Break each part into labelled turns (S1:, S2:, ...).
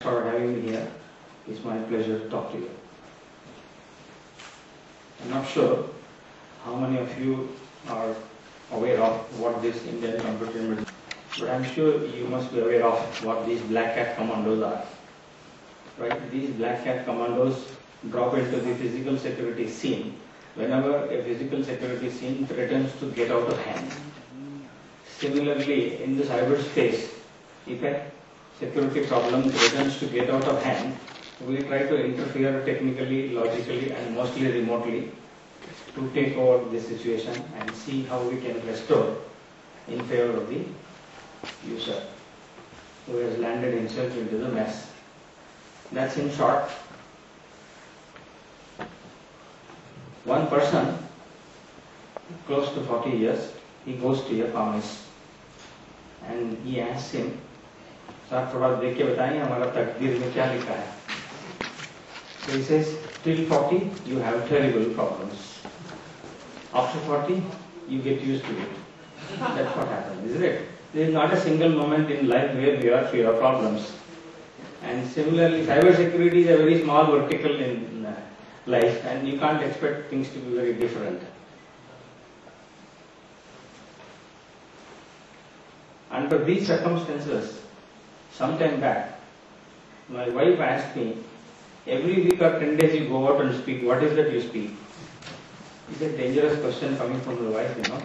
S1: for having me here. It's my pleasure to talk to you. I'm not sure how many of you are aware of what this Indian computation is, but I'm sure you must be aware of what these black hat commandos are. Right? These black hat commandos drop into the physical security scene whenever a physical security scene threatens to get out of hand. Similarly, in the cyberspace, if a security problem threatens to get out of hand, we try to interfere technically, logically, and mostly remotely to take over the situation and see how we can restore in favor of the user who has landed himself into the mess. That's in short. One person, close to 40 years, he goes to a pharmacist and he asks him, "Sir, थोड़ा देख के बताइए हमारा तकदीर में क्या लिखा है?" So he says, "Till 40, you have terrible problems. After 40, you get used to it." That's what happens, isn't it? There is not a single moment in life where we are free of problems. And similarly, cybersecurity is a very small vertical in life, and you can't expect things to be very different. Under these circumstances, sometime back, my wife asked me, every week or 10 days you go out and speak, what is that you speak? It's a dangerous question coming from the wife, you know.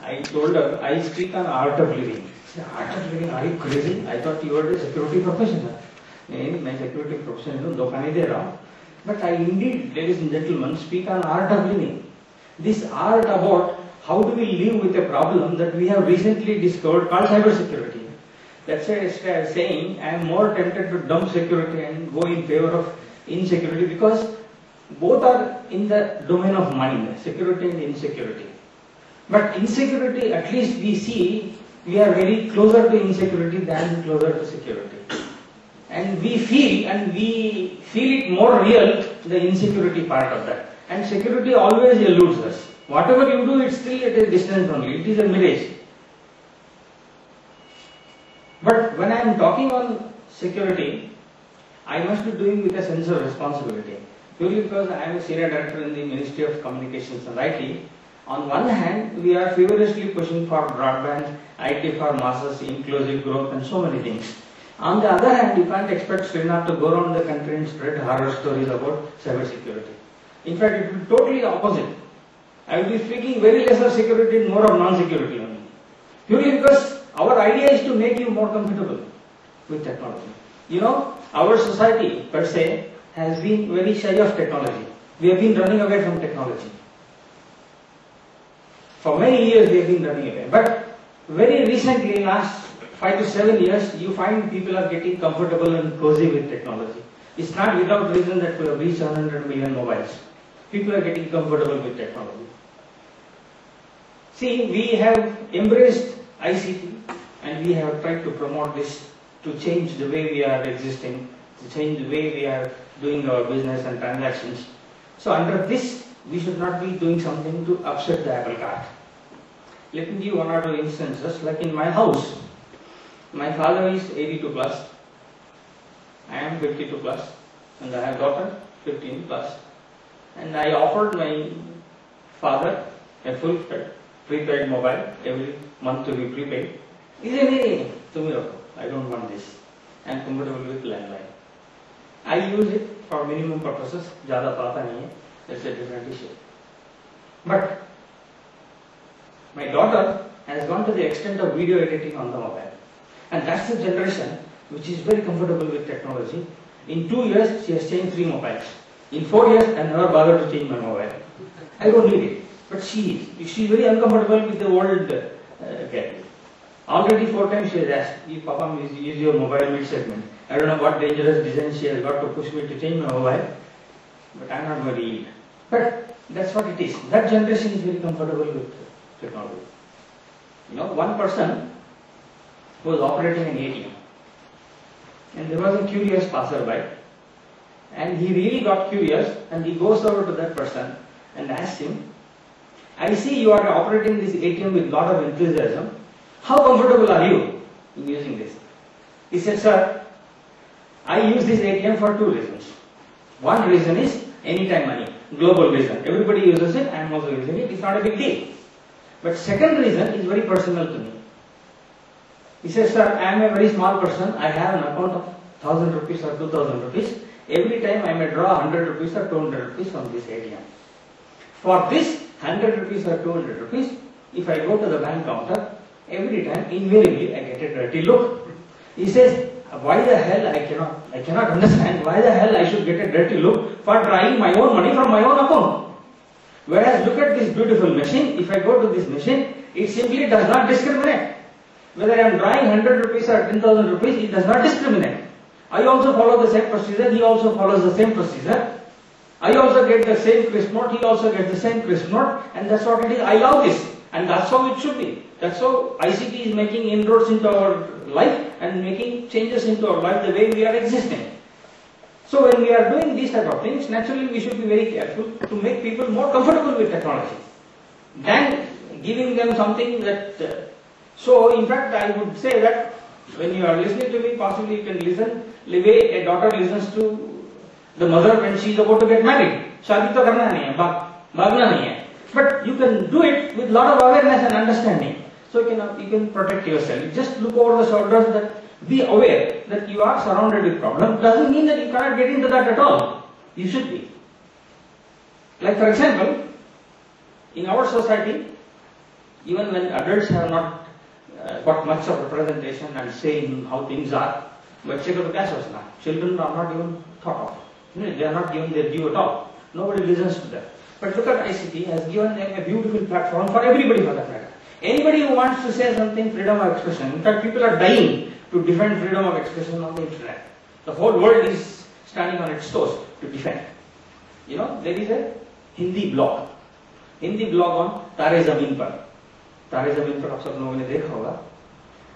S1: I told her, I speak on art of living. She said, art of living, are you crazy? I thought you were a security professional. मैं security professional हूँ, धोखा नहीं दे रहा हूँ. But I indeed, ladies and gentlemen, speak on art of living. This art about how do we live with a problem that we have recently discovered called cybersecurity. That's why I was saying I am more tempted to dump security and go in favor of insecurity, because both are in the domain of mind, security and insecurity. But insecurity, at least we see, we are very closer to insecurity than closer to security. And we feel it more real, the insecurity part of that. And security always eludes us. Whatever you do, it's still at a distance only. It is a mirage. But when I am talking on security, I must be doing with a sense of responsibility. Purely because I am a senior director in the Ministry of Communications and IT. On one hand, we are feverishly pushing for broadband, IT for masses, inclusive growth, and so many things. On the other hand, you can't expect Srinath to go around the country and spread horror stories about cybersecurity. In fact, it will be totally opposite. I will be speaking very less of security and more of non-security only. Purely because our idea is to make you more comfortable with technology. You know, our society per se has been very shy of technology. We have been running away from technology. For many years we have been running away. But very recently, last 5 to 7 years, you find people are getting comfortable and cozy with technology. It's not without reason that we have reached 100 million mobiles. People are getting comfortable with technology. See, we have embraced ICT and we have tried to promote this to change the way we are existing, to change the way we are doing our business and transactions. So under this, we should not be doing something to upset the apple cart. Let me give one or two instances. Like in my house, my father is 82 plus, I am 52 plus, and I have daughter 15 plus. And I offered my father a full prepaid mobile every month to be prepaid. He said, "Hey, I don't want this. I am comfortable with landline." I use it for minimum purposes. Zyada pata nahi hai. That's a different issue. But my daughter has gone to the extent of video editing on the mobile. And that's the generation which is very comfortable with technology. In 2 years, she has changed 3 mobiles. In 4 years, I never bothered to change my mobile. I don't need it. But she is very uncomfortable with the old gadget. Already 4 times she has asked, "If Papa use your mobile mid-segment." I don't know what dangerous design she has got to push me to change my mobile. But I am not going to yield. But that's what it is. That generation is very comfortable with technology. You know, one person was operating an ATM. And there was a curious passerby. And he really got curious and he goes over to that person and asks him, "I see you are operating this ATM with a lot of enthusiasm. How comfortable are you in using this?" He said, "Sir, I use this ATM for two reasons. One reason is anytime money, global reason. Everybody uses it, I am also using it, it's not a big deal. But second reason is very personal to me. He says, sir, I am a very small person, I have an account of 1000 rupees or 2000 rupees. Every time I may draw 100 rupees or 200 rupees from this ATM. For this 100 rupees or 200 rupees, if I go to the bank counter, every time, invariably, I get a dirty look. He says, why the hell I cannot understand why the hell I should get a dirty look for drawing my own money from my own account. Whereas look at this beautiful machine, if I go to this machine, it simply does not discriminate. Whether I am drawing 100 rupees or 10,000 rupees, it does not discriminate. I also follow the same procedure, he also follows the same procedure. I also get the same crisp note, he also gets the same crisp note, and that's what it is. I love this, and that's how it should be. That's how ICT is making inroads into our life and making changes into our life the way we are existing. So when we are doing these type of things, naturally we should be very careful to make people more comfortable with technology than giving them something that... So in fact I would say that when you are listening to me, possibly you can listen the way a daughter listens to the mother when she is about to get married. Shadi to karna nahi hai, bhagna nahi hai. But you can do it with lot of awareness and understanding. So you can protect yourself. You just look over the shoulders, that be aware that you are surrounded with problems. Doesn't mean that you cannot get into that at all. You should be. Like for example, in our society, even when adults have not got much of representation and say in how things are, children are not even thought of. They are not given their due at all. Nobody listens to them. But look at ICT has given them a beautiful platform for everybody for that matter. Anybody who wants to say something, freedom of expression. In fact, people are dying to defend freedom of expression on the internet. The whole world is standing on its toes to defend. There is a Hindi blog on Tare Zameen Par. Tare Zameen Par, aap sab logon ne dekha hoga.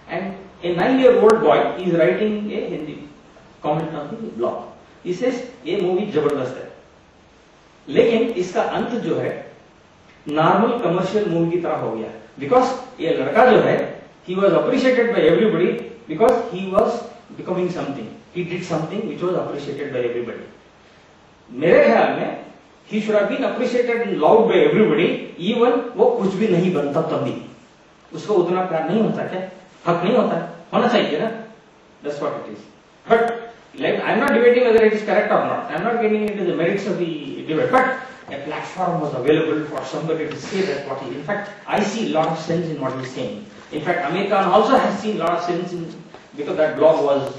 S1: And a 9-year-old boy is writing a Hindi comment on the blog. He says, ये movie जबरदस्त है, लेकिन इसका अंत जो है normal commercial movie की तरह हो गया. Because ये लड़का जो है, he was appreciated by everybody because he was becoming something. He did something which was appreciated by everybody. मेरे ख्याल में he should have been appreciated and loved by everybody, even वो कुछ भी नहीं बनता तब भी. उसको उतना प्यार नहीं होता क्या? हक नहीं होता? होना चाहिए ना? That's what it is. But I'm not debating whether it is correct or not. I'm not getting into the merits of the debate. But a platform was available for somebody to say that what he... In fact, I see a lot of sense in what he's saying. In fact, Amir Khan also has seen a lot of sense in... Because that blog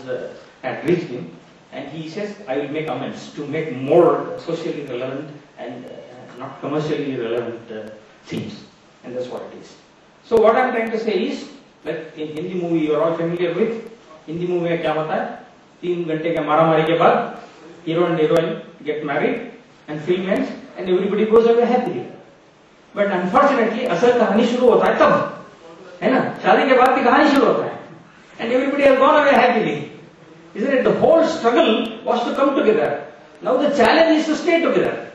S1: had reached him. And he says, I will make amends to make more socially relevant and not commercially relevant themes. And that's what it is. So what I'm trying to say is, like in Hindi movie you are all familiar with, Hindi movie में क्या होता है? 3 घंटे के मारामारी के बाद hero and heroine get married and film ends and everybody goes away happily. But unfortunately असल कहानी शुरू होता है तब, है ना? शादी के बाद की कहानी शुरू होता है and everybody has gone away happily. Isn't it? The whole struggle was to come together. Now the challenge is to stay together.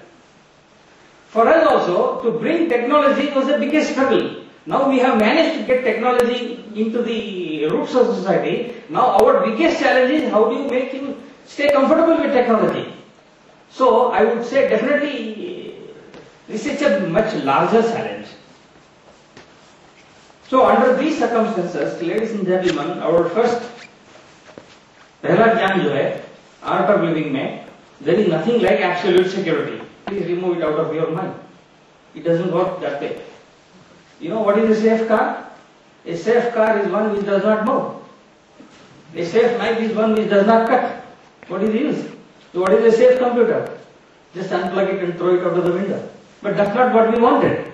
S1: For us also, to bring technology was the biggest struggle. Now we have managed to get technology into the roots of society. Now our biggest challenge is how do you make you stay comfortable with technology. So I would say definitely this is a much larger challenge. So under these circumstances, ladies and gentlemen, our first पहला ज्ञान जो है art of living में, there is nothing like absolute security. Please remove it out of your mind. It doesn't work that way. You know what is a safe car? A safe car is one which does not move. A safe knife is one which does not cut. What is the use? So what is a safe computer? Just unplug it and throw it out of the window. But that's not what we wanted,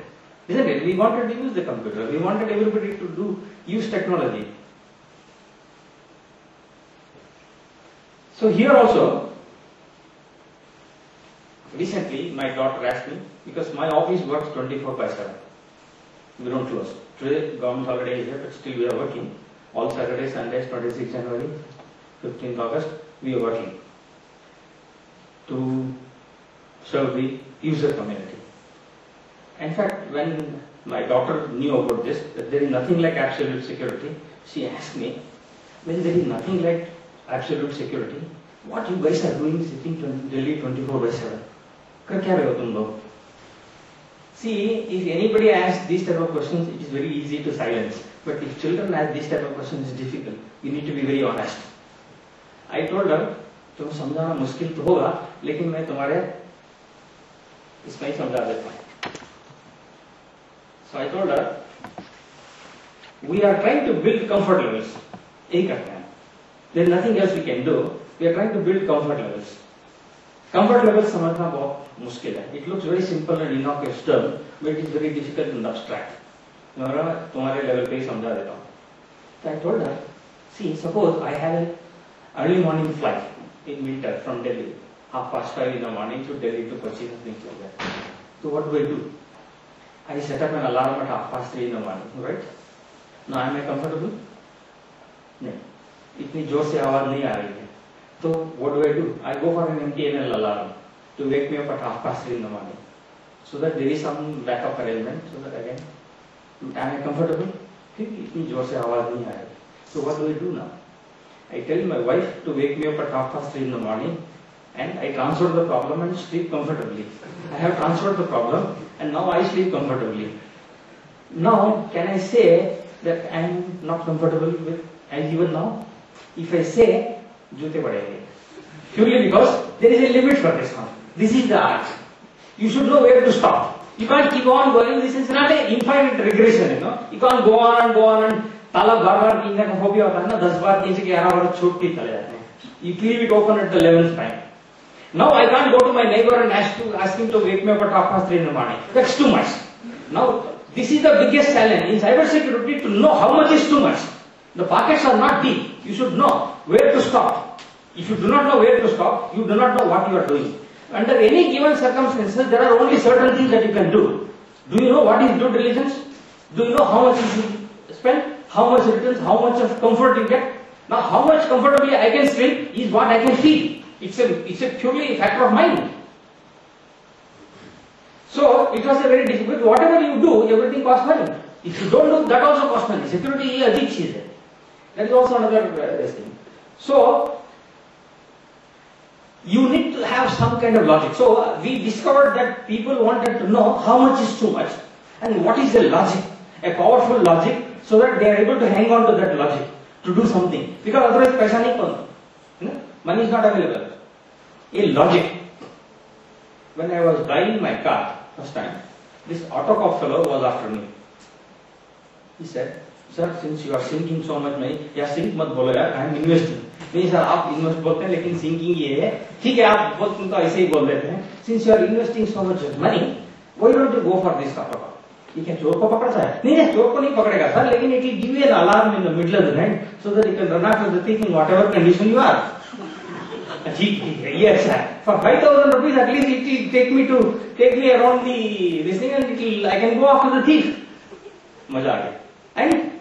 S1: isn't it? We wanted to use the computer. We wanted everybody to use technology. So here also, recently my daughter asked me, because my office works 24/7. We don't close. Today government holiday is here, but still we are working. All Saturdays, Sundays, 26 January, 15th August, we are working to serve the user community. In fact, when my daughter knew about this, that there is nothing like absolute security, she asked me, when there is nothing like absolute security, what you guys are doing sitting in Delhi 24/7? कर क्या रहे हो तुम लोग? See, if anybody asks these type of questions, it is very easy to silence. But if children ask these type of questions, it's difficult. You need to be very honest. I told her, तुम समझाना मुश्किल तो होगा, लेकिन मैं तुम्हारे इसमें ही समझा देता हूँ. So I told her, we are trying to build comfort levels. यही करते हैं. There is nothing else we can do. We are trying to build comfort levels. Comfort levels समझना बहुत मुश्किल है. It looks very simple and innocuous term, but it is very difficult and abstract. मैं तुम्हारे level पे ही समझा देता हूँ. So I told her, see, suppose I have an early morning flight in winter from Delhi, 5:30 in the morning to Delhi to Kochi and things like that. So what do? I set up an alarm at 3:30 in the morning, right? Now am I comfortable? नहीं. इतनी जोर से आवाज नहीं आ रही है. So what do? I go for an MTNL alarm to wake me up at 3:30 in the morning, so that there is some backup arrangement, so that again, am I comfortable? क्योंकि इतनी जोर से आवाज नहीं आ रही. So what do now? I tell my wife to wake me up at 3:30 in the morning, and I transfer the problem and sleep comfortably. I have transferred the problem, and now I sleep comfortably. Now, can I say that I am not comfortable with as even now? If I say, jute padenge. Purely because there is a limit for this one. This is the art. You should know where to stop. You can't keep on going. This is not an infinite regression, you know. You can't go on and तालाब बार-बार पीने का phobia होता है ना, 10 बार 3 से 11 बार छूट के चले जाते हैं. You leave it open at the 11th time. Now I can't go to my neighbor and ask him to wake me up at 3:30 in the morning. That's too much. Now this is the biggest challenge in cybersecurity, to know how much is too much. The pockets are not deep. You should know where to stop. If you do not know where to stop, you do not know what you are doing. Under any given circumstances, there are only certain things that you can do. Do you know what is due diligence? Do you know how much you should spend? How much returns? How much of comfort you get? Now, how much comfortably I can sleep is what I can feel. It's a purely factor of mind. So it was a very difficult. Whatever you do, everything costs money. If you don't do, that also costs money. Security is a big cheese. That is also another thing. So you need to have some kind of logic. So we discovered that people wanted to know how much is too much and what is the logic, a powerful logic, so that they are able to hang on to that logic to do something. Because otherwise, paisa nahi kona. Money is not available. A logic. When I was buying my car first time, this autocop fellow was after me. He said, "Sir, since you are sinking so much money, या sink मत बोलो यार, I am investing." नहीं sir, आप invest बोलते हैं, लेकिन sinking ये है. ठीक है, आप तुम तो ऐसे ही बोल देते हैं. Since you are investing so much money, why don't you go for this autocop? ये क्या चोर को पकड़ता है? नहीं, चोर को नहीं पकड़ेगा सर, लेकिन it will give you an alarm in the middle of the night, so that you can run after the thief in whatever condition you are. ठीक है, ये अच्छा है. For 5,000 rupees, at least it will take me around this thing, and I can go after the thief. मजा आ गया. And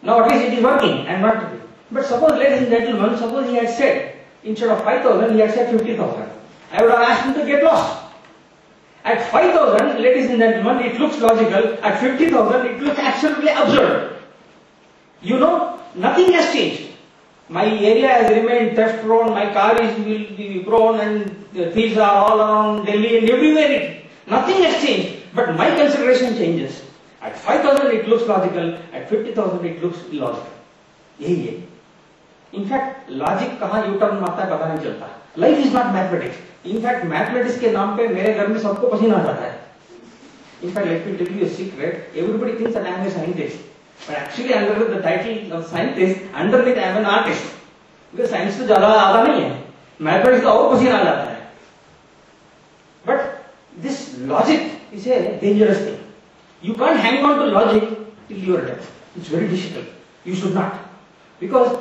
S1: now at least it is working and not. But suppose, ladies and gentlemen, suppose he had said, instead of 5,000, he had said 50,000. I would have asked him to get lost. At 5,000, ladies and gentlemen, it looks logical. At 50,000, it looks absolutely absurd. You know, nothing has changed. My area has remained theft prone, my car will be prone, and thieves are all around Delhi and everywhere. Nothing has changed, but my consideration changes. At 5,000, it looks logical. At 50,000, it looks illogical. यही है. In fact, logic कहाँ U-turn मारता है पता नहीं चलता. Life is not mathematics. In fact, mathematics के नाम पे मेरे घर में सबको पसीना आता है. In fact, let me tell you a secret. Everybody thinks that I am a scientist, but actually under the title of scientist, underneath I am an artist. Because science तो ज़्यादा आता नहीं है. Mathematics का और पसीना आ जाता है. But this logic is a dangerous thing. You can't hang on to logic till your death. It's very difficult. You should not. Because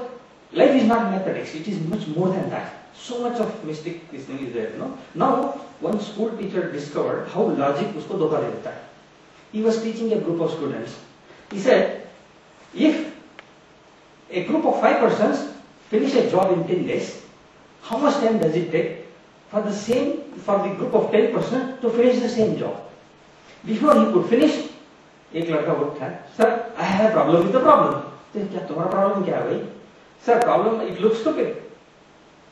S1: life is not mathematics, it is much more than that. So much of mystic this thing is there, no? Now, one school teacher discovered how logic usko धोखा दे देता है. He was teaching a group of students. He said, if a group of 5 persons finish a job in 10 days, how much time does it take for the group of 10 persons to finish the same job? Before he could finish, एक लड़का उठा है, Sir, I have a problem with the problem. क्या तुम्हारा problem क्या है भाई? Sir, problem, it looks stupid.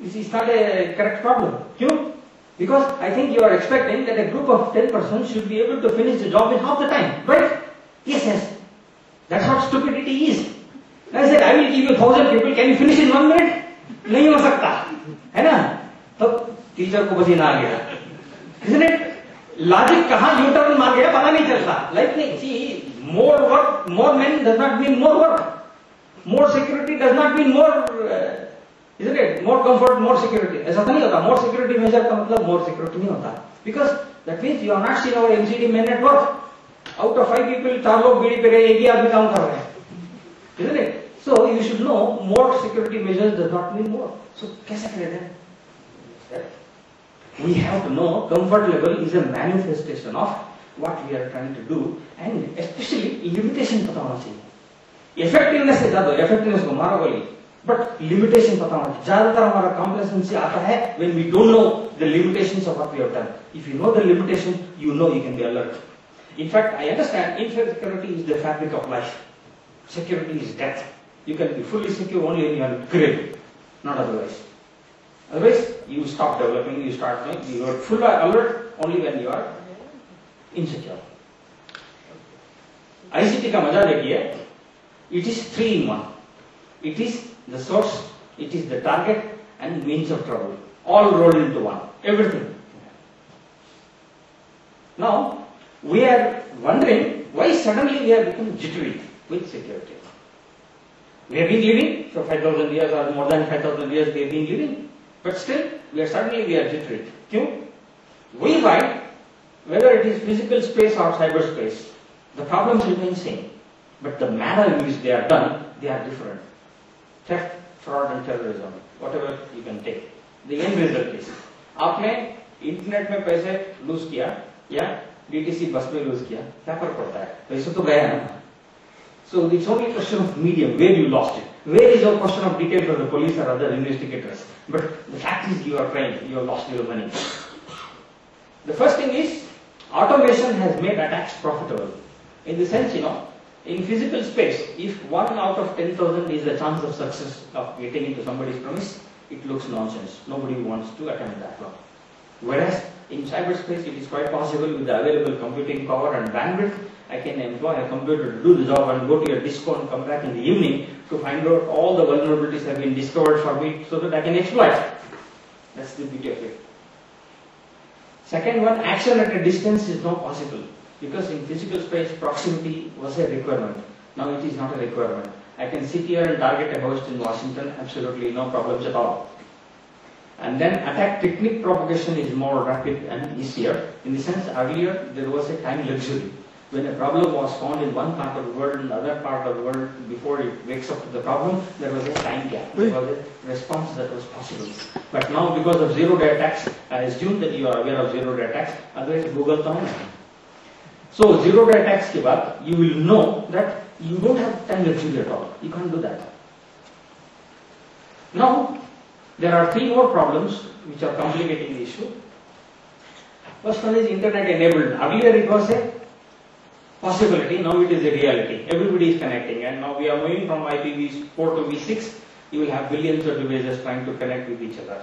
S1: This is not a correct problem. Because I think you are expecting that a group of 10 persons should be able to finish the job in half the time, right? Yes. That's what stupidity is. I said, I will give you 1,000 people, can you finish in 1 minute? नहीं हो सकता, है ना? तब teacher को पसीना आ गया. Isn't it? Logic कहाँ U-turn मार गया पता नहीं चलता. Like नहीं, see, more work, more men does not mean more work. More security does not mean more, isn't it? More comfort, more security. ऐसा नहीं होता. More security measure का मतलब more security नहीं होता. Because that means you are not seeing our MCD men at work. Out of 5 people, 4 लोग बीड़ी पे गए, एक ही आदमी काम कर रहे हैं. Isn't it? So you should know more security measures does not mean more. So कैसे करें? We have to know comfort level is a manifestation of what we are trying to do, and especially limitation पता होना चाहिए. Effectiveness से ज़्यादा effectiveness को मारा बोली, but limitation पता होना चाहिए. ज़्यादातर हमारा complacency आता है when we don't know the limitations of what we have done. If you know the limitation, you know you can be alert. In fact, I understand insecurity is the fabric of life. Security is death. You can be fully secure only when you are grave, not otherwise. Otherwise, you stop developing, you start knowing, you are full alert only when you are insecure. ICT का मजा देखिए, it is 3 in 1. It is the source, it is the target and means of trouble, all rolled into one, everything. Now, we are wondering why suddenly we have become jittery with security. We have been living for 5,000 years or more than 5,000 years we have been living. But still, we are jittery. We find whether it is physical space or cyberspace, the problems remain same. But the manner in which they are done, they are different. Theft, fraud and terrorism, whatever you can take. The end result is, आपने internet में पैसे loose किया या DTC bus में loose किया, क्या फर्क पड़ता है? पैसे तो गया है ना. So it's only a question of medium, where you lost it. Where is a question of detail for the police or other investigators. But the fact is you are crying, you have lost your money. The first thing is, automation has made attacks profitable. In the sense, in physical space, if 1 out of 10,000 is the chance of success of getting into somebody's premise, it looks nonsense. Nobody wants to attempt that one. Whereas in cyberspace, it is quite possible with the available computing power and bandwidth, I can employ a computer to do the job and go to your disco and come back in the evening to find out all the vulnerabilities have been discovered for me so that I can exploit. That's the beauty of it. Second one, action at a distance is not possible because in physical space, proximity was a requirement. Now it is not a requirement. I can sit here and target a host in Washington, absolutely no problems at all. And then attack technique propagation is more rapid and easier. In the sense, earlier there was a time luxury. When a problem was found in one part of the world and the other part of the world, before it wakes up to the problem, there was a time gap. There was a response that was possible. But now, because of zero-day attacks, I assume that you are aware of zero-day attacks. Otherwise, Google down. So, zero-day attacks ke baad, you will know that you don't have time luxury at all. You can't do that. Now, there are 3 more problems which are complicating the issue. First one is internet enabled. Earlier it was a possibility, now it is a reality. Everybody is connecting, and now we are moving from IPv4 to V6. You will have billions of devices trying to connect with each other.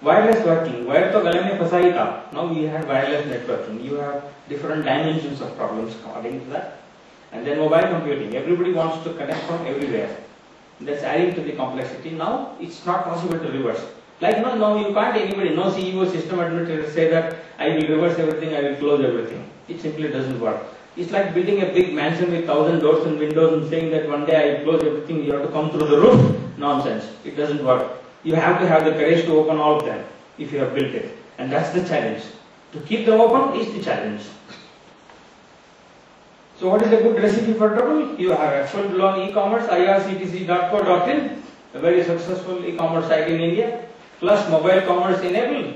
S1: Wireless working. Wire to gale mein phasa hi tha. Now we have wireless networking. You have different dimensions of problems according to that. And then mobile computing. Everybody wants to connect from everywhere. That's adding to the complexity. Now it's not possible to reverse. Like no, you can't anybody, no CEO, system administrator say that I will reverse everything, I will close everything. It simply doesn't work. It's like building a big mansion with 1,000 doors and windows and saying that one day I will close everything, you have to come through the roof. Nonsense. It doesn't work. You have to have the courage to open all of them if you have built it. And that's the challenge. To keep them open is the challenge. So what is a good recipe for trouble? You have a full-blown e-commerce, irctc.co.in, a very successful e-commerce site in India, plus mobile commerce enabled,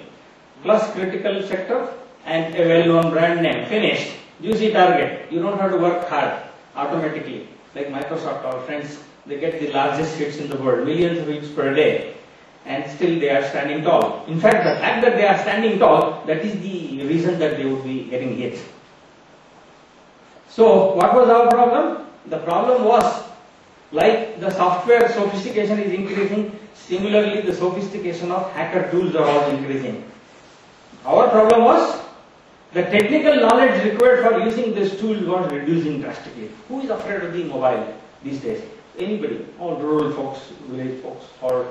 S1: plus critical sector, and a well-known brand name. Finished. Juicy target. You don't have to work hard automatically. Like Microsoft, our friends, they get the largest hits in the world, millions of hits per day, and still they are standing tall. In fact, the fact that they are standing tall, that is the reason that they would be getting hit. So, what was our problem? The problem was Like the software sophistication is increasing, similarly the sophistication of hacker tools are also increasing. Our problem was the technical knowledge required for using this tool was reducing drastically. Who is afraid of the mobile these days? Anybody? All rural folks, village folks, or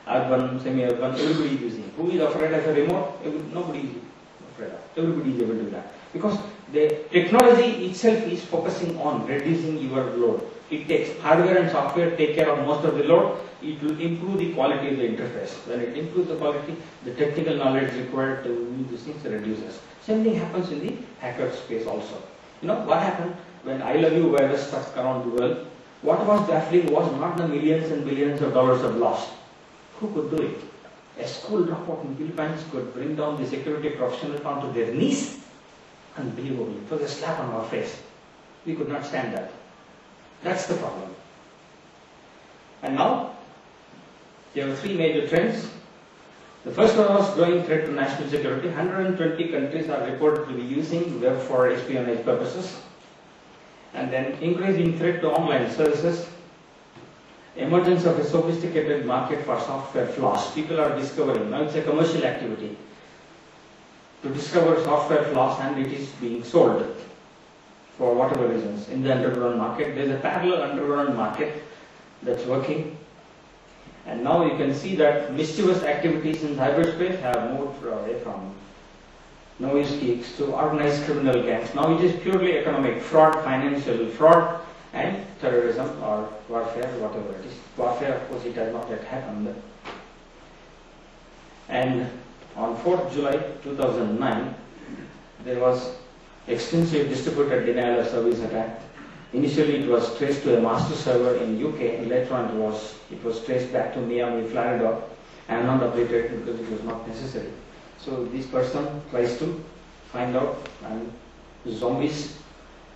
S1: urban, semi-urban, everybody is using. Who is afraid of a remote? Nobody is afraid of. Everybody is able to do that. Because the technology itself is focusing on reducing your load. It takes hardware and software take care of most of the load. It will improve the quality of the interface. When it improves the quality, the technical knowledge required to do these things reduces. Same thing happens in the hacker space also. You know what happened when I Love You virus struck around the world? What was baffling was not the millions and billions of dollars of loss. Who could do it? A school dropout in Philippines could bring down the security professional onto their knees. Unbelievable. It was a slap on our face. We could not stand that. That's the problem. And now, there are three major trends. The first one was growing threat to national security. 120 countries are reported to be using web for espionage purposes. And then increasing threat to online services. Emergence of a sophisticated market for software flaws. People are discovering, now it's a commercial activity, to discover software flaws, and it is being sold for whatever reasons in the underground market. There's a parallel underground market that's working. And now you can see that mischievous activities in cyberspace have moved away from noise geeks to organized criminal gangs. Now it is purely economic fraud, financial fraud, and terrorism or warfare, whatever it is. Warfare, of course, it has not yet happened. And on 4th July 2009, there was extensive distributed denial of service attack. Initially, it was traced to a master server in UK, and later on it was traced back to Miami, Florida, and not updated because it was not necessary. So this person tries to find out zombies,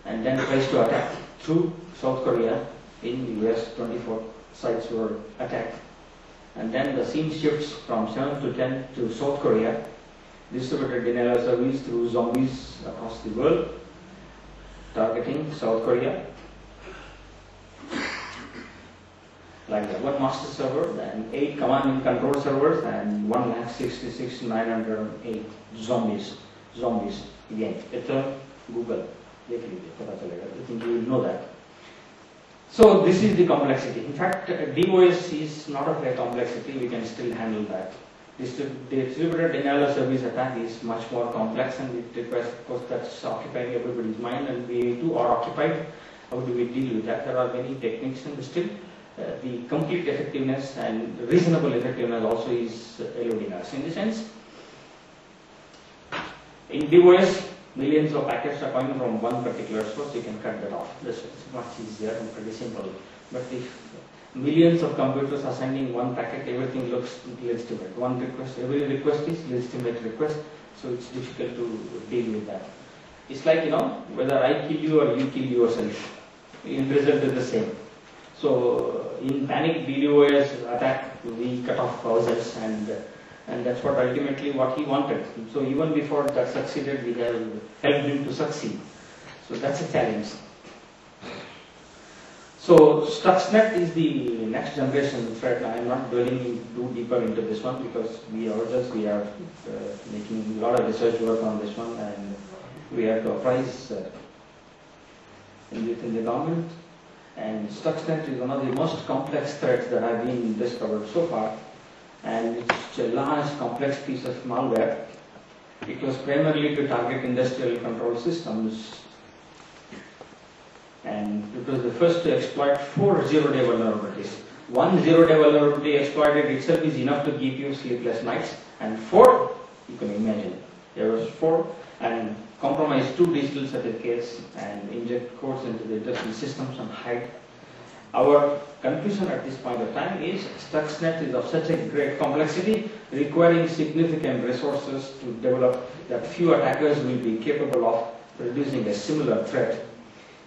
S1: and then tries to attack through South Korea. In the US, 24 sites were attacked. And then the scene shifts from 7 to 10 to South Korea, distributed denial of service through zombies across the world, targeting South Korea. Like that, one master server, and 8 command and control servers, and 1,66,908 zombies. Zombies. Again, it's a Google. I think you will know that. So this is the complexity. In fact, DOS is not of a complexity. We can still handle that. Distributed denial of service attack is much more complex, and it requires, of course, that's occupying everybody's mind, and we too are occupied. How do we deal with that? There are many techniques, and still the complete effectiveness and reasonable effectiveness also is eluding us. In the sense, in DOS, millions of packets are coming from one particular source. You can cut that off. This is much easier and pretty simple. But if millions of computers are sending one packet, everything looks legitimate. One request, every request is legitimate request, so it's difficult to deal with that. It's like, whether I kill you or you kill yourself, in result is the same. So in panic DDoS attack, we cut off ourselves, and that's what ultimately what he wanted. So even before that succeeded, we have helped him to succeed. So that's a challenge. So Stuxnet is the next generation threat. I am not dwelling too deeper into this one because we are making a lot of research work on this one, and we have to apprise within the government. And Stuxnet is one of the most complex threats that have been discovered so far. And it's a large, complex piece of malware. It was primarily to target industrial control systems. And it was the first to exploit 4 zero-day vulnerabilities. 1 zero-day vulnerability exploited itself is enough to give you sleepless nights. And 4, you can imagine, there was 4, and compromise 2 digital certificates and inject codes into the industrial systems and hide. Our conclusion at this point of time is Stuxnet is of such a great complexity, requiring significant resources to develop, that few attackers will be capable of producing a similar threat,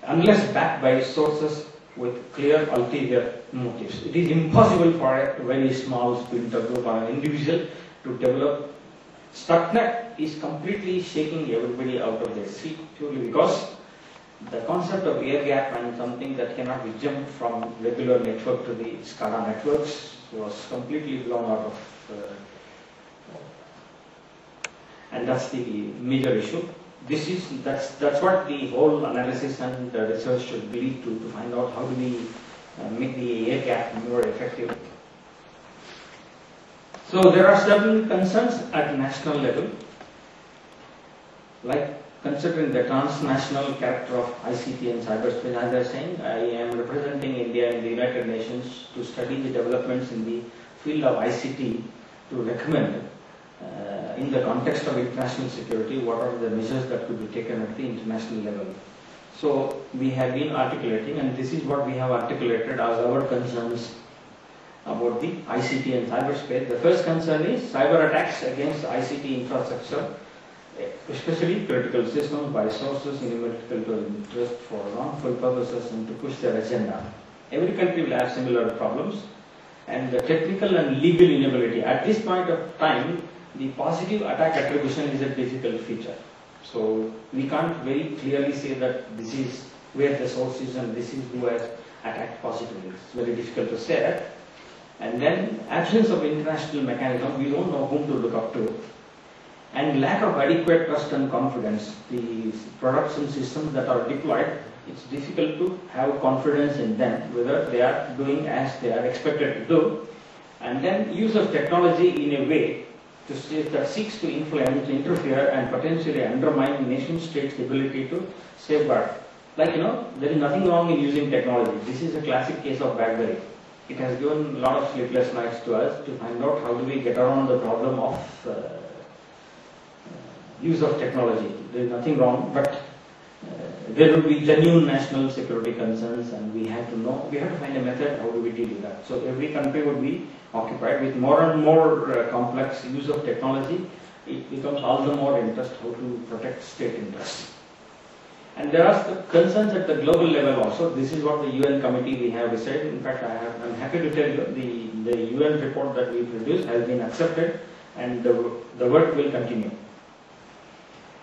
S1: unless backed by sources with clear ulterior motives. It is impossible for a very small splinter group or an individual to develop. Stuxnet is completely shaking everybody out of their seat purely because the concept of air gap and something that cannot be jumped from regular network to the SCADA networks was completely blown out of, and that's the major issue. That's what the whole analysis and the research should lead to find out how do we make the air gap more effective. So there are certain concerns at national level, like considering the transnational character of ICT and cyberspace. As I was saying, I am representing India in the United Nations to study the developments in the field of ICT to recommend in the context of international security what are the measures that could be taken at the international level. So we have been articulating, and this is what we have articulated as our concerns about the ICT and cyberspace. The first concern is cyber attacks against ICT infrastructure, especially critical systems by sources inimical to interest for wrongful purposes and to push their agenda. Every country will have similar problems, and the technical and legal inability. At this point of time, the positive attack attribution is a difficult feature. So we can't very clearly say that this is where the source is and this is who has attacked positively. It's very difficult to say that. And then absence of international mechanism, we don't know whom to look up to. And lack of adequate trust and confidence. The products and systems that are deployed, it's difficult to have confidence in them, whether they are doing as they are expected to do. And then use of technology in a way that seeks to influence, interfere, and potentially undermine nation states' ability to safeguard. Like, there is nothing wrong in using technology. This is a classic case of BlackBerry. It has given a lot of sleepless nights to us to find out how do we get around the problem of use of technology. There is nothing wrong, but there will be genuine national security concerns, and we have to find a method how do we deal with that. So every country would be occupied with more and more complex use of technology. It becomes all the more interest how to protect state interests. And there are concerns at the global level also. This is what the UN committee we have decided. In fact, I'm happy to tell you the UN report that we produced has been accepted, and the work will continue.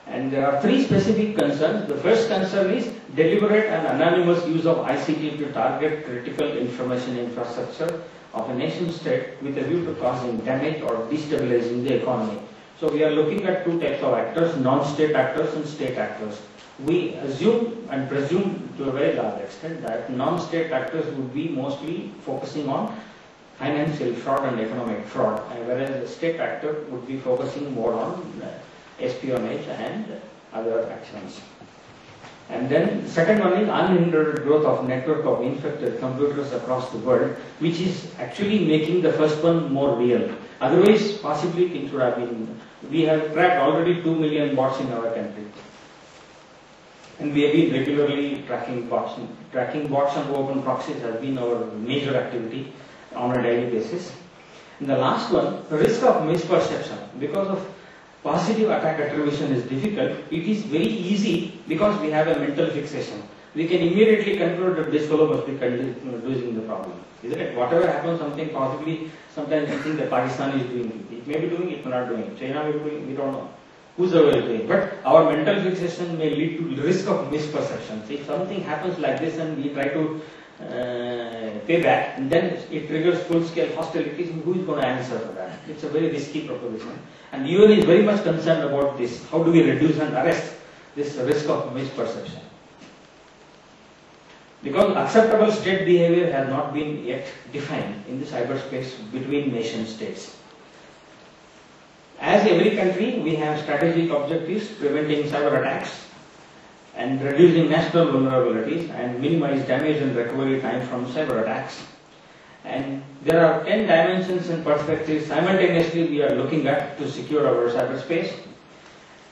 S1: And there are three specific concerns. The first concern is deliberate and anonymous use of ICT to target critical information infrastructure of a nation state with a view to causing damage or destabilizing the economy. So we are looking at two types of actors, non-state actors and state actors. We assume and presume to a very large extent that non-state actors would be mostly focusing on financial fraud and economic fraud, whereas the state actor would be focusing more on espionage and other actions. And then the second one is unhindered growth of network of infected computers across the world, which is actually making the first one more real. Otherwise, possibly it should have been. We have cracked already 2 million bots in our country. And we have been regularly tracking bots. Tracking bots and open proxies has been our major activity on a daily basis. And the last one, the risk of misperception. Because of positive attack attribution is difficult, it is very easy because we have a mental fixation. We can immediately conclude that this fellow must be reducing the problem. Isn't it? Whatever happens, something possibly, sometimes we think that Pakistan is doing it. It may be doing it, it may not doing it. China may be doing it, we don't know. Whosoever is doing it. But our mental fixation may lead to the risk of misperception. So if something happens like this and we try to pay back, and then it triggers full-scale hostilities, who is going to answer for that? It's a very risky proposition. And the UN is very much concerned about this. How do we reduce and arrest this risk of misperception? Because acceptable state behavior has not been yet defined in the cyberspace between nation states. As every country, we have strategic objectives preventing cyber attacks and reducing national vulnerabilities and minimize damage and recovery time from cyber attacks. And there are 10 dimensions and perspectives simultaneously we are looking at to secure our cyberspace.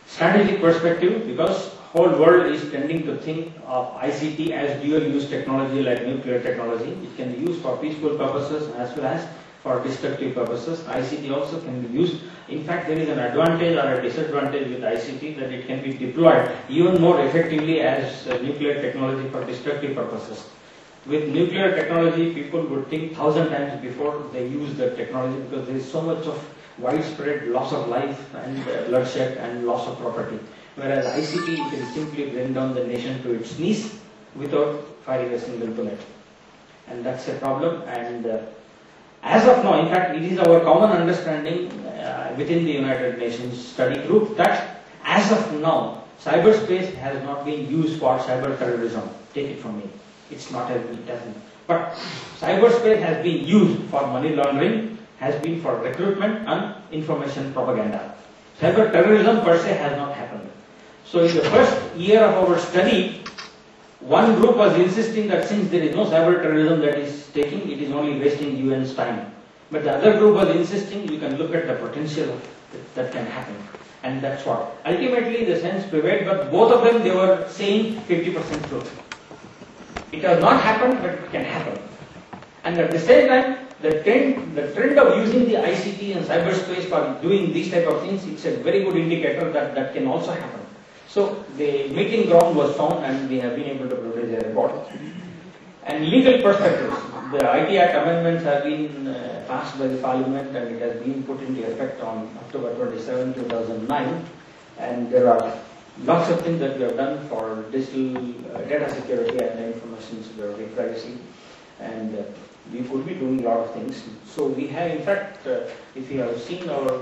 S1: Strategic perspective, because whole world is tending to think of ICT as dual-use technology like nuclear technology. It can be used for peaceful purposes as well as for destructive purposes. ICT also can be used. In fact, there is an advantage or a disadvantage with ICT that it can be deployed even more effectively as nuclear technology for destructive purposes. With nuclear technology, people would think 1,000 times before they use the technology because there is so much of widespread loss of life and bloodshed and loss of property. Whereas ICT, you can simply bring down the nation to its knees without firing a single bullet. And that's a problem. And as of now, in fact, it is our common understanding within the United Nations study group that as of now, cyberspace has not been used for cyber terrorism. Take it from me. It's not a, it doesn't. But cyberspace has been used for money laundering, has been for recruitment and information propaganda. Cyber terrorism per se has not happened. So in the first year of our study, one group was insisting that since there is no cyber terrorism that is taking, it is only wasting UN's time. But the other group was insisting you can look at the potential that can happen. And that's what. Ultimately the sense prevailed, but both of them, they were saying 50% truth. It has not happened, but it can happen. And at the same time, the trend of using the ICT and cyberspace for doing these type of things, it's a very good indicator that that can also happen. So the meeting ground was found and we have been able to produce a report. And legal perspectives, the IT Act amendments have been passed by the Parliament and it has been put into effect on October 27, 2009. And there are lots of things that we have done for digital data security and information security, privacy. And we could be doing a lot of things. So we have, in fact, if you have seen our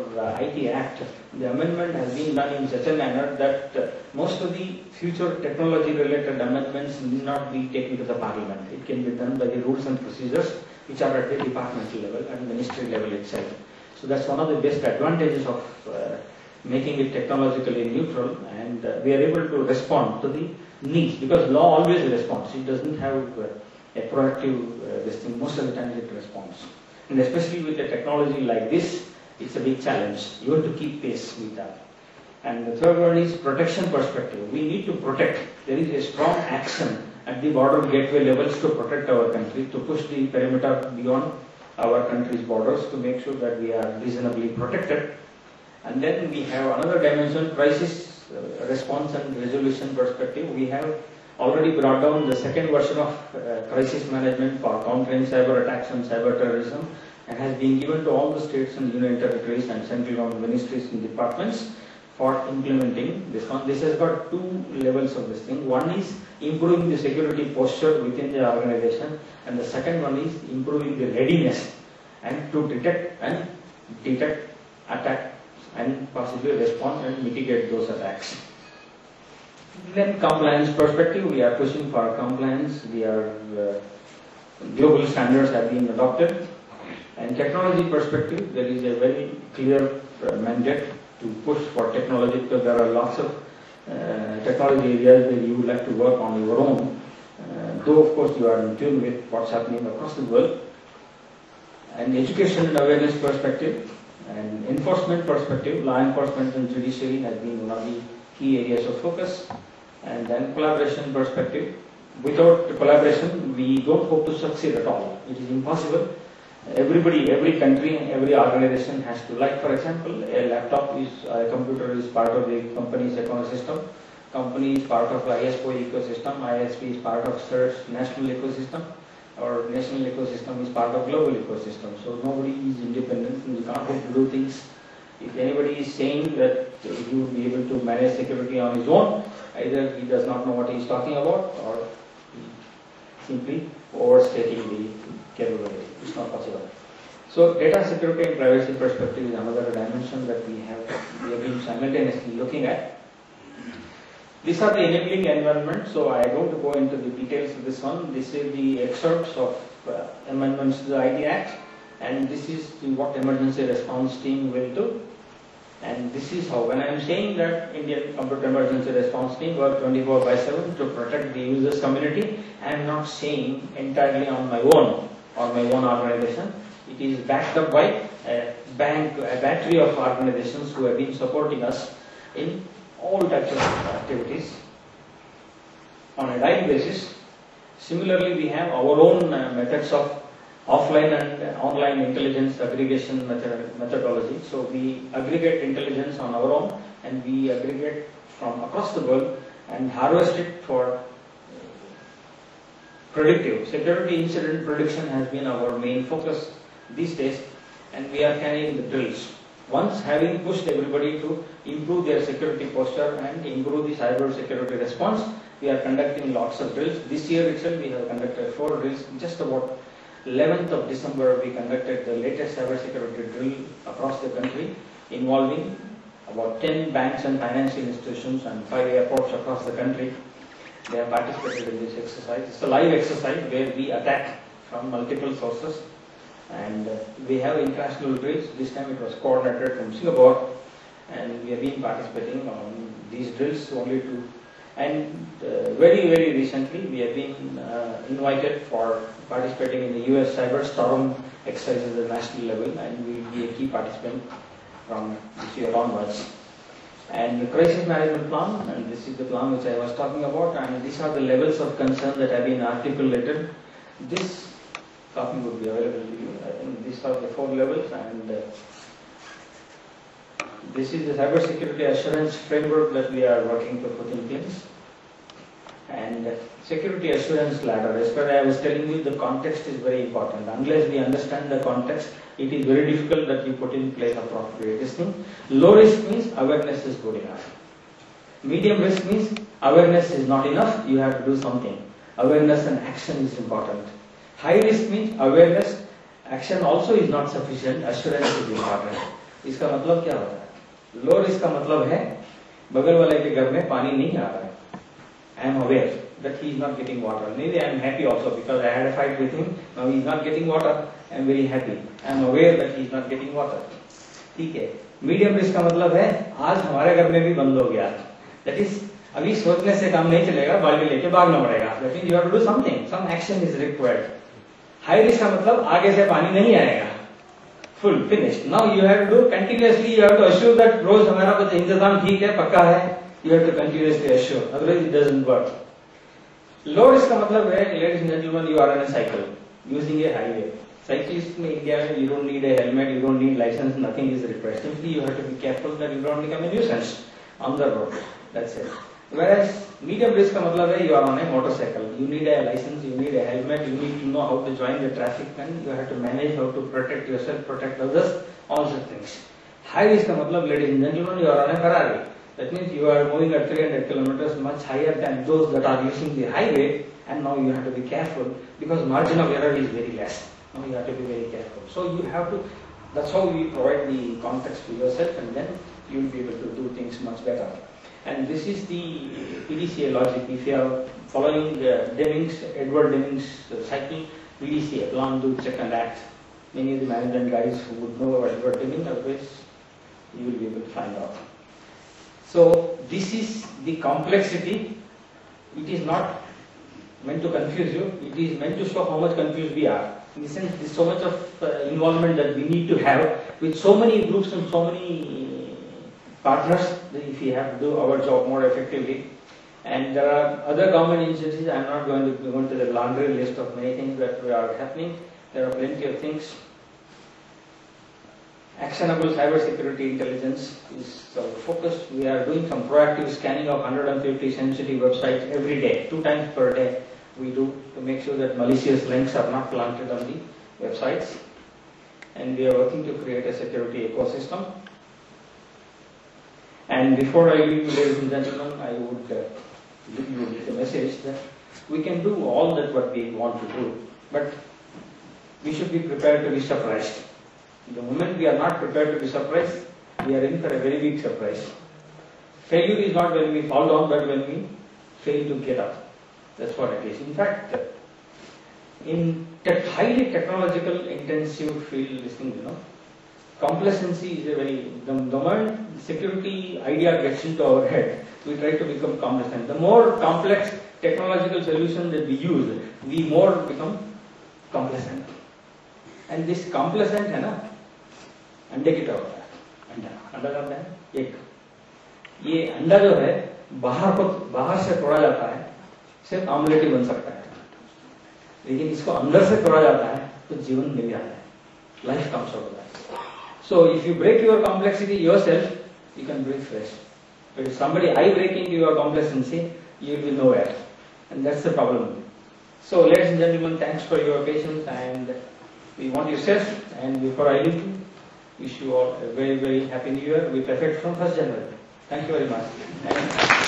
S1: IT Act, the amendment has been done in such a manner that most of the future technology-related amendments need not be taken to the Parliament. It can be done by the rules and procedures which are at the departmental level and ministry level itself. So that's one of the best advantages of making it technologically neutral, and we are able to respond to the needs, because law always responds. It doesn't have a proactive this thing. Most of the time it responds. And especially with a technology like this, it's a big challenge. You have to keep pace with that. And the third one is protection perspective. We need to protect. There is a strong action at the border gateway levels to protect our country, to push the perimeter beyond our country's borders to make sure that we are reasonably protected. And then we have another dimension, crisis response and resolution perspective. We have already brought down the second version of crisis management for countering cyber attacks and cyber terrorism, and has been given to all the states and union territories and central government ministries and departments for implementing this one. This has got two levels of this thing. One is improving the security posture within the organization, and the second one is improving the readiness and to detect, attack, and possibly respond and mitigate those attacks. Then compliance perspective, we are pushing for compliance. We are global standards have been adopted. And technology perspective, there is a very clear mandate to push for technology, because there are lots of technology areas where you would like to work on your own. Though of course you are in tune with what's happening across the world. And education and awareness perspective, and enforcement perspective, law enforcement and judiciary has been one of the key areas of focus. And then collaboration perspective. Without collaboration, we don't hope to succeed at all. It is impossible. Everybody, every country, every organization has to, like for example, a laptop is, a computer is part of the company's ecosystem. Company is part of ISO ecosystem. ISP is part of CERT's national ecosystem. Or national ecosystem is part of global ecosystem. So nobody is independent, and you can't hope to do things. If anybody is saying that he would be able to manage security on his own, either he does not know what he is talking about, or simply overstating the capability. It's not possible. So data security and privacy perspective is another dimension that we have been simultaneously looking at. These are the enabling environment, so I don't go into the details of this one. This is the excerpts of amendments to the IT Act, and this is what emergency response team will do. And this is how, when I am saying that Indian Computer Emergency Response Team work 24/7 to protect the users community, I am not saying entirely on my own or my own organization. It is backed up by a battery of organizations who have been supporting us in all types of activities on a daily basis. Similarly, we have our own methods of offline and online intelligence aggregation methodology. So we aggregate intelligence on our own, and we aggregate from across the world and harvest it for predictive. Security incident prediction has been our main focus these days, and we are carrying the drills. Once having pushed everybody to improve their security posture and improve the cyber security response, we are conducting lots of drills. This year itself we have conducted 4 drills. Just about 11th of December we conducted the latest cyber security drill across the country, involving about 10 banks and financial institutions and 5 airports across the country. They have participated in this exercise. It's a live exercise where we attack from multiple sources, and we have international drills. This time it was coordinated from Singapore, and we have been participating on these drills only to. And very recently we have been invited for participating in the US Cyber Storm exercise at the national level, and we will be a key participant from this year onwards. And the crisis management plan, and this is the plan which I was talking about, and these are the levels of concern that have been articulated. This copy would be available to you. I think these are the 4 levels, and this is the cyber security assurance framework that we are working to put in place. And security assurance ladder, as per I was telling you, the context is very important. Unless we understand the context, it is very difficult that you put in place appropriate testing. Low risk means awareness is good enough. Medium risk means awareness is not enough, you have to do something. Awareness and action is important. High risk means awareness, action also is not sufficient, assurance is important. इसका मतलब क्या होता है? Low risk का मतलब है बगल वाले के घर में पानी नहीं आ रहा है. I am aware that he is not getting water. Maybe I am happy also because I had a fight with him. Now he is not getting water. I am very happy. I am aware that he is not getting water. ठीक है. Medium risk का मतलब है आज हमारे घर में भी बंद हो गया. That is, अभी सोचने से काम नहीं चलेगा, बाल्टी लेके भागना पड़ेगा. That means you have to do something. Some action is required. High risk का मतलब आगे से पानी नहीं आएगा. Full finished. Now you have to do continuously. You have to assure that रोज हमारा कुछ इंतजाम ठीक है, पक्का है. You have to continuously assure. Otherwise it doesn't work. Low risk का मतलब है, ladies and gentlemen, you are on a cycle using a highway. Cyclists in India, you don't need a helmet, you don't need license, nothing is required. Simply you have to be careful that you don't become a nuisance on the road. That's it. Whereas medium risk का मतलब है, you are on a motorcycle. You need a license, you need a helmet, you need to know how to join the traffic, and you have to manage how to protect yourself, protect others, all such things. High risk का मतलब, ladies and gentlemen, you are on a Ferrari. That means you are moving at 300 kilometers, much higher than those that are using the highway, and now you have to be careful because margin of error is very less. Now you have to be very careful. So you have to, that's how we provide the context to yourself, and then you will be able to do things much better. And this is the PDCA logic. If you are following Edward Deming's cycle, PDCA, plan, do, check and act. Many of the management guys who would know about Edward Deming, otherwise you will be able to find out. So this is the complexity. It is not meant to confuse you. It is meant to show how much confused we are. In the sense, there is so much of involvement that we need to have with so many groups and so many partners, that if we have to do our job more effectively. And there are other government agencies. I am not going to go into the laundry list of many things that are happening. There are plenty of things. Actionable cybersecurity intelligence is our focus. We are doing some proactive scanning of 150 sensitive websites every day, 2 times per day we do, to make sure that malicious links are not planted on the websites. And we are working to create a security ecosystem. And before I leave you, ladies and gentlemen, I would leave you with a message that we can do all that what we want to do, but we should be prepared to be surprised. The moment we are not prepared to be surprised, we are in for a very big surprise. Failure is not when we fall down, but when we fail to get up. That's what it is. In fact, in highly technological intensive field, this thing, complacency is a very, the moment security idea gets into our head, we try to become complacent. The more complex technological solution that we use, we more become complacent. And this complacent है ना, अंडे की तरह होता है. अंडा करता है एक. ये अंडा जो है बाहर से तोड़ा जाता है, सिर्फ आमलेट ही बन सकता है. लेकिन इसको अंदर से तोड़ा जाता है तो जीवन मिल जाता है. Life comes out of that. So if you break your complexity yourself, you can breathe fresh. But if somebody eye break into your complacency, you will be nowhere. And that's the problem. So ladies and gentlemen, thanks for your patience, and we want yourself. And before I leave you, Wish you all a very, very happy new year with effect from 1st January. Thank you very much.